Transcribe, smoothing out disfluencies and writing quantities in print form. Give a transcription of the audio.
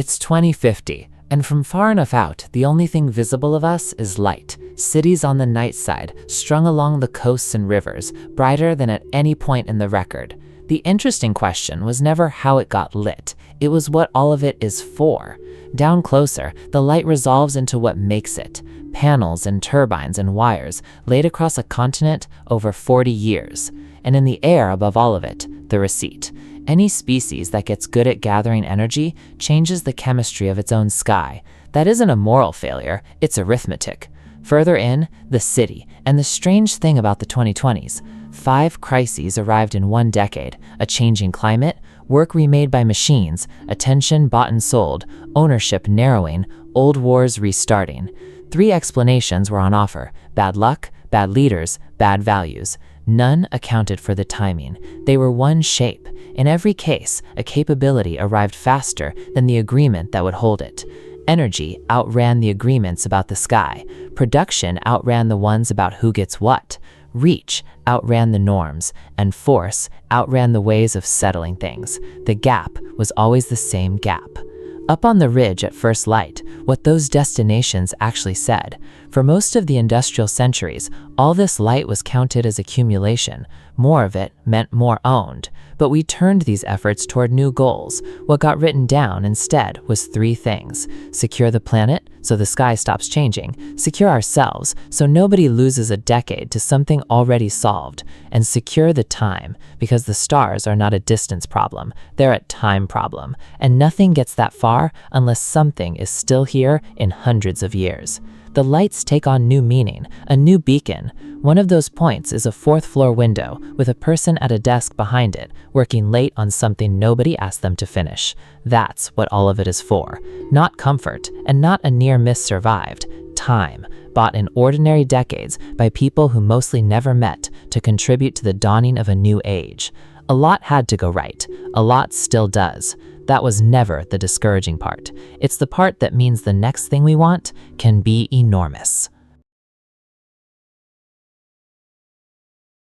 It's 2050, and from far enough out, the only thing visible of us is light. Cities on the night side, strung along the coasts and rivers, brighter than at any point in the record. The interesting question was never how it got lit, it was what all of it is for. Down closer, the light resolves into what makes it. Panels and turbines and wires laid across a continent over 40 years. And in the air above all of it, the receipt. Any species that gets good at gathering energy changes the chemistry of its own sky. That isn't a moral failure, it's arithmetic. Further in, the city, and the strange thing about the 2020s. 5 crises arrived in 1 decade: a changing climate, work remade by machines, attention bought and sold, ownership narrowing, old wars restarting. 3 explanations were on offer: bad luck, bad leaders, bad values. None accounted for the timing. They were one shape. In every case, a capability arrived faster than the agreement that would hold it. Energy outran the agreements about the sky. Production outran the ones about who gets what. Reach outran the norms, and force outran the ways of settling things. The gap was always the same gap. Up on the ridge at first light, what those destinations actually said. For most of the industrial centuries, all this light was counted as accumulation. More of it meant more owned. But we turned these efforts toward new goals. What got written down instead was 3 things. Secure the planet, so the sky stops changing. Secure ourselves, so nobody loses a decade to something already solved. And secure the time, because the stars are not a distance problem, they're a time problem. And nothing gets that far unless something is still here in hundreds of years. The lights take on new meaning, a new beacon. One of those points is a 4th floor window with a person at a desk behind it, working late on something nobody asked them to finish. That's what all of it is for. Not comfort, and not a near miss survived. Time, bought in ordinary decades by people who mostly never met to contribute to the dawning of a new age. A lot had to go right. A lot still does. That was never the discouraging part. It's the part that means the next thing we want can be enormous.